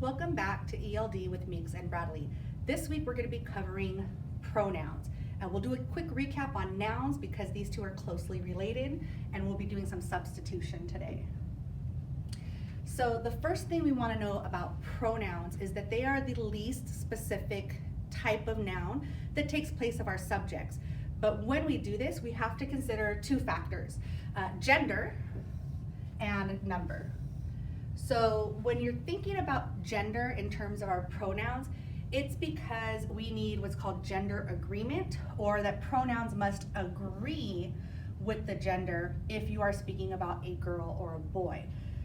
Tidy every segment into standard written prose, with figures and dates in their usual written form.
Welcome back to ELD with Meeks and Bradley. This week we're going to be covering pronouns. And we'll do a quick recap on nouns because these two are closely related, and we'll be doing some substitution today. So the first thing we want to know about pronouns is that they are the least specific type of noun that takes place of our subjects. But when we do this, we have to consider two factors, gender and number. So when you're thinking about gender in terms of our pronouns, it's because we need what's called gender agreement, or that pronouns must agree with the gender if you are speaking about a girl or a boy.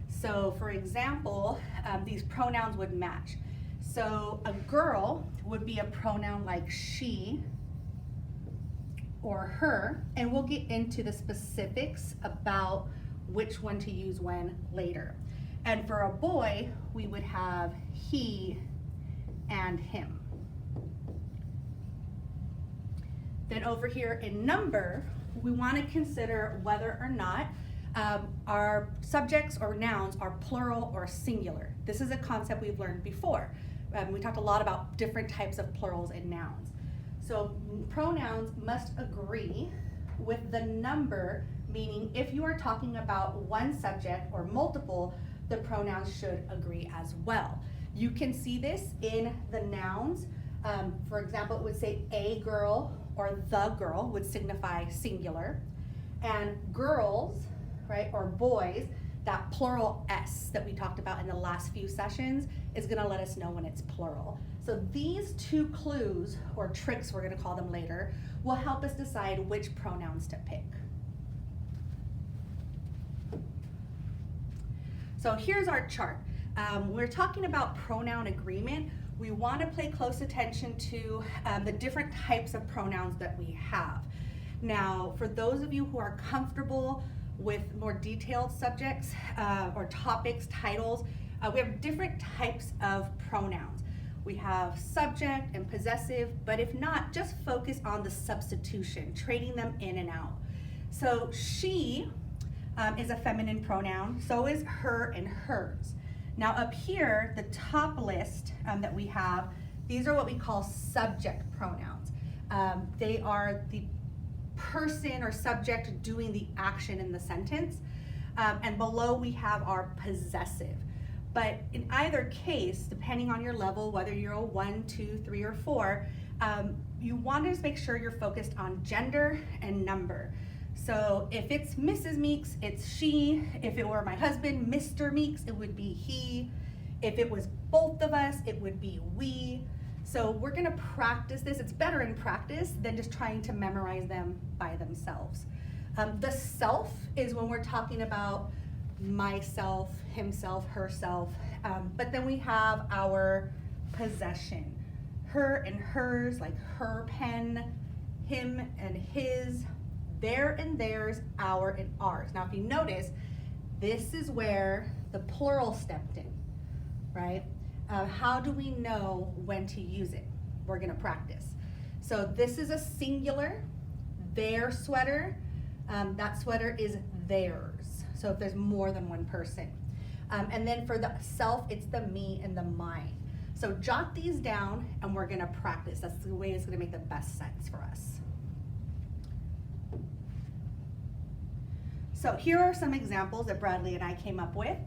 So for example, these pronouns would match. So a girl would be a pronoun like she or her, and we'll get into the specifics about which one to use when later. And for a boy, we would have he and him. Then over here in number, we want to consider whether or not our subjects or nouns are plural or singular. This is a concept we've learned before. We talked a lot about different types of plurals and nouns. So pronouns must agree with the number, meaning if you are talking about one subject or multiple, the pronouns should agree as well. You can see this in the nouns. For example, it would say a girl or the girl would signify singular. And girls, right, or boys, that plural S that we talked about in the last few sessions is gonna let us know when it's plural. So these two clues, or tricks we're gonna call them later, will help us decide which pronouns to pick. So here's our chart. We're talking about pronoun agreement. We want to pay close attention to the different types of pronouns that we have. Now, for those of you who are comfortable with more detailed subjects or topics, titles, we have different types of pronouns. We have subject and possessive, but if not, just focus on the substitution, trading them in and out. So she is a feminine pronoun, so is her and hers. Now up here, the top list that we have, these are what we call subject pronouns. They are the person or subject doing the action in the sentence. And below we have our possessive. But in either case, depending on your level, whether you're a 1, 2, 3, or 4, you want to just make sure you're focused on gender and number. So if it's Mrs. Meeks, it's she. If it were my husband, Mr. Meeks, it would be he. If it was both of us, it would be we. So we're gonna practice this. It's better in practice than just trying to memorize them by themselves. The self is when we're talking about myself, himself, herself. But then we have our possession. Her and hers, like her pen, him and his, their and theirs, our and ours. Now, if you notice, this is where the plural stepped in, right? How do we know when to use it? We're gonna practice. So this is a singular, their sweater. That sweater is theirs. So if there's more than one person. And then for the self, it's the me and the mine. So jot these down and we're gonna practice. That's the way it's gonna make the best sense for us. So here are some examples that Bradley and I came up with.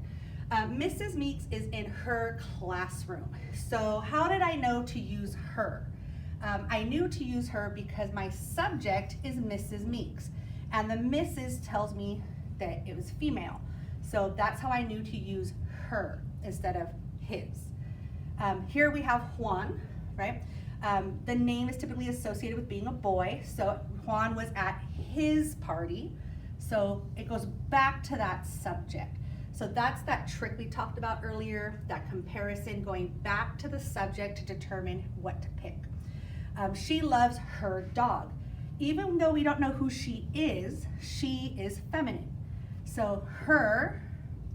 Mrs. Meeks is in her classroom. So how did I know to use her? I knew to use her because my subject is Mrs. Meeks, and the Mrs. tells me that it was female. So that's how I knew to use her instead of his. Here we have Juan, right? The name is typically associated with being a boy. So Juan was at his party. So it goes back to that subject. So that's that trick we talked about earlier, that comparison, going back to the subject to determine what to pick. She loves her dog. Even though we don't know who she is feminine. So her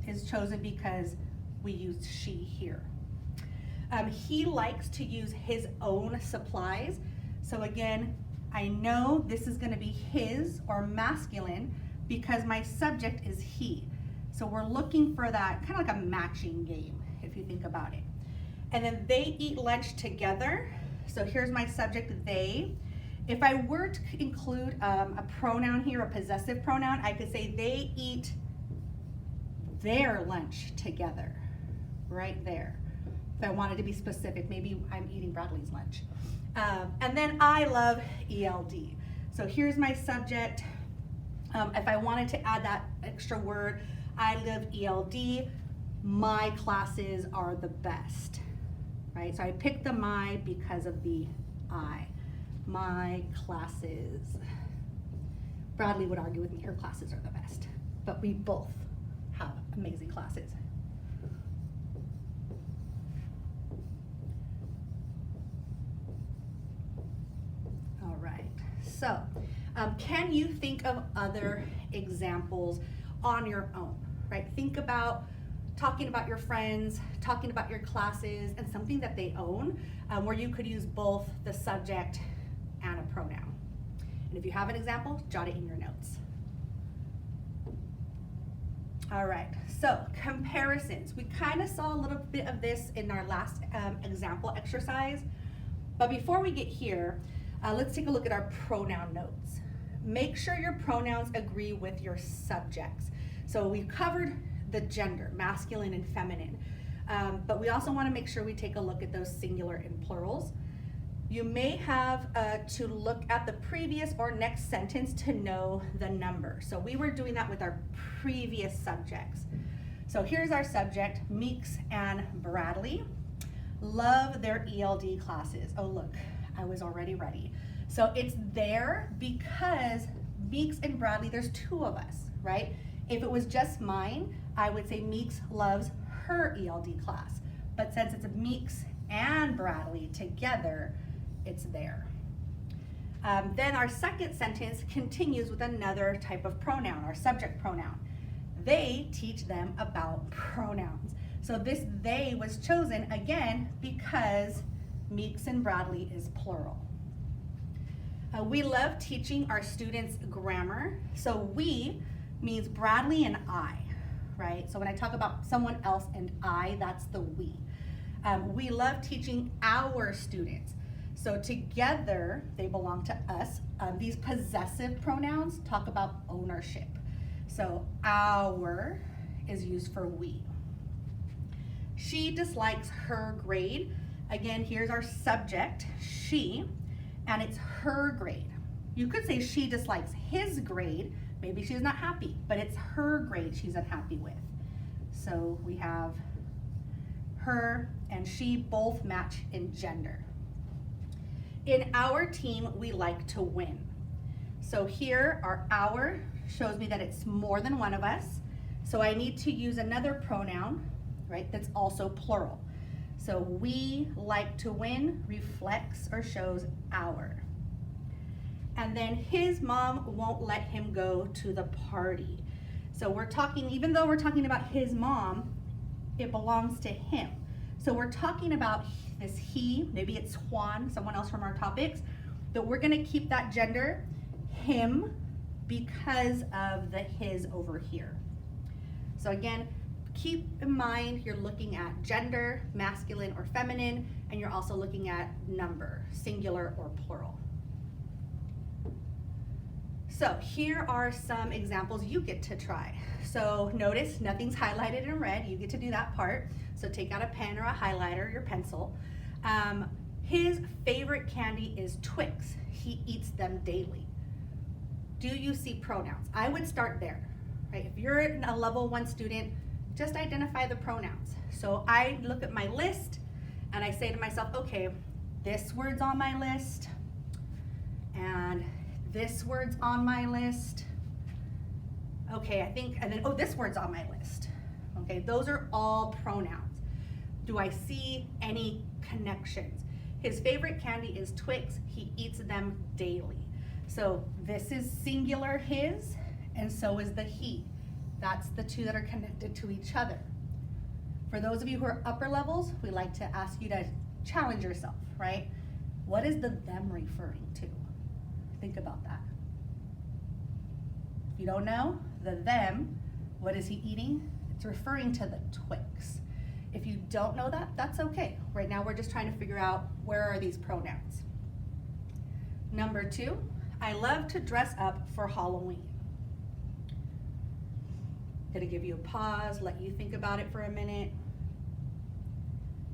is chosen because we used she here. He likes to use his own supplies. So again, I know this is gonna be his or masculine because my subject is he. So we're looking for that kind of like a matching game, if you think about it. And then they eat lunch together. So here's my subject, they. If I were to include a pronoun here, a possessive pronoun, I could say they eat their lunch together, right there. If I wanted to be specific, maybe I'm eating Bradley's lunch. And then I love ELD. So here's my subject. If I wanted to add that extra word, I love ELD, my classes are the best, right? So I picked the my because of the I. My classes. Bradley would argue with me, her classes are the best, but we both have amazing classes. All right, so can you think of other examples on your own, right? Think about talking about your friends, talking about your classes, and something that they own, where you could use both the subject and a pronoun. And if you have an example, jot it in your notes. All right, so comparisons. We kind of saw a little bit of this in our last example exercise, but before we get here, let's take a look at our pronoun notes. Make sure your pronouns agree with your subjects. So we've covered the gender, masculine and feminine, but we also want to make sure we take a look at those singular and plurals. You may have to look at the previous or next sentence to know the number. So we were doing that with our previous subjects. So here's our subject, Meeks and Bradley love their ELD classes. Oh look, I was already ready. So it's there because Meeks and Bradley, there's two of us, right? If it was just mine, I would say Meeks loves her ELD class. But since it's Meeks and Bradley together, it's there. Then our second sentence continues with another type of pronoun, our subject pronoun. They teach them about pronouns. So this they was chosen again because Meeks and Bradley is plural. We love teaching our students grammar. So we means Bradley and I, right? So when I talk about someone else and I, that's the we. We love teaching our students. So together, they belong to us. These possessive pronouns talk about ownership. So our is used for we. She dislikes her grade. Again, here's our subject, she, and it's her grade. You could say she dislikes his grade. Maybe she's not happy, but it's her grade she's unhappy with. So we have her and she both match in gender. In our team, we like to win. So here, our shows me that it's more than one of us. So I need to use another pronoun, right, that's also plural. So we like to win reflects or shows our. And then his mom won't let him go to the party. So we're talking, even though we're talking about his mom, it belongs to him. So we're talking about this he, maybe it's Juan, someone else from our topics, but we're gonna keep that gender, him, because of the his over here. So again, keep in mind you're looking at gender, masculine or feminine, and you're also looking at number, singular or plural. So here are some examples you get to try. So notice nothing's highlighted in red, you get to do that part. So take out a pen or a highlighter, your pencil. His favorite candy is Twix. He eats them daily. Do you see pronouns? I would start there, right? If you're a level 1 student, just identify the pronouns. So I look at my list and I say to myself, okay, this word's on my list and this word's on my list. Okay, I think, and then, oh, this word's on my list. Okay, those are all pronouns. Do I see any connections? His favorite candy is Twix. He eats them daily. So this is singular his, and so is the he. That's the two that are connected to each other. For those of you who are upper levels, we like to ask you to challenge yourself, right? What is the them referring to? Think about that. If you don't know, the them, what is he eating? It's referring to the Twix. If you don't know that, that's okay. Right now we're just trying to figure out where are these pronouns. Number 2, I love to dress up for Halloween. Gonna give you a pause, let you think about it for a minute.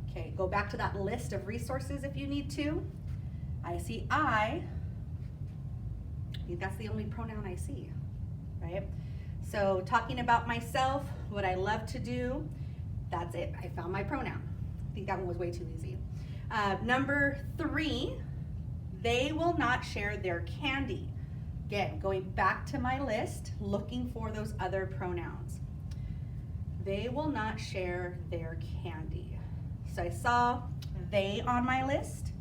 Okay, go back to that list of resources if you need to. I see I think that's the only pronoun I see, right? So talking about myself, what I love to do, that's it. I found my pronoun. I think that one was way too easy. Number 3, they will not share their candy. Again, going back to my list, looking for those other pronouns. They will not share their candy. So I saw they on my list,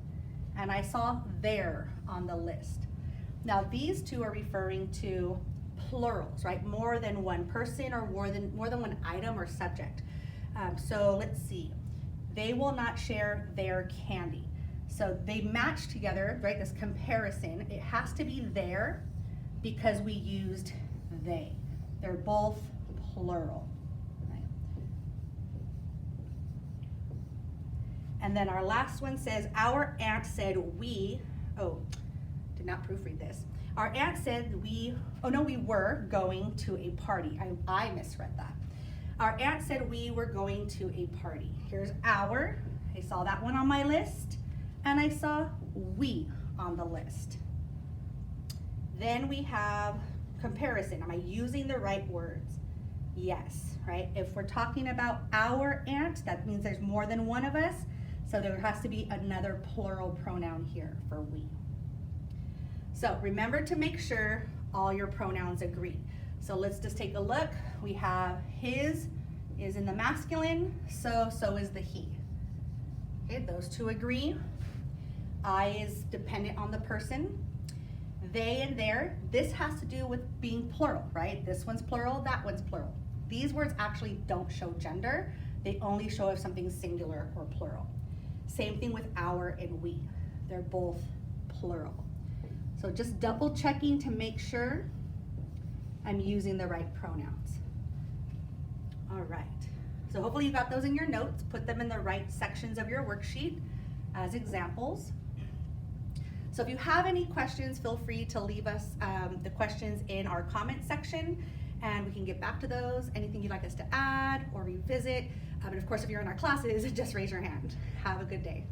and I saw their on the list. Now these two are referring to plurals, right? More than one person or more than one item or subject. So let's see. They will not share their candy. So they match together, right? This comparison, it has to be their because we used they. They're both plural. Right? And then our last one says, our aunt said we, did not proofread this. Our aunt said we were going to a party. I misread that. Our aunt said we were going to a party. Here's our, I saw that one on my list, and I saw we on the list. Then we have comparison. Am I using the right words? Yes, right? If we're talking about our aunt, that means there's more than one of us, so there has to be another plural pronoun here for we. So remember to make sure all your pronouns agree. So let's just take a look. We have his is in the masculine, so is the he. Okay, those two agree. I is dependent on the person. They and their, this has to do with being plural, right? This one's plural, that one's plural. These words actually don't show gender. They only show if something's singular or plural. Same thing with our and we. They're both plural. So just double checking to make sure I'm using the right pronouns. All right, so hopefully you got those in your notes. Put them in the right sections of your worksheet as examples. So if you have any questions, feel free to leave us the questions in our comment section and we can get back to those. Anything you'd like us to add or revisit. And of course, if you're in our classes, just raise your hand. Have a good day.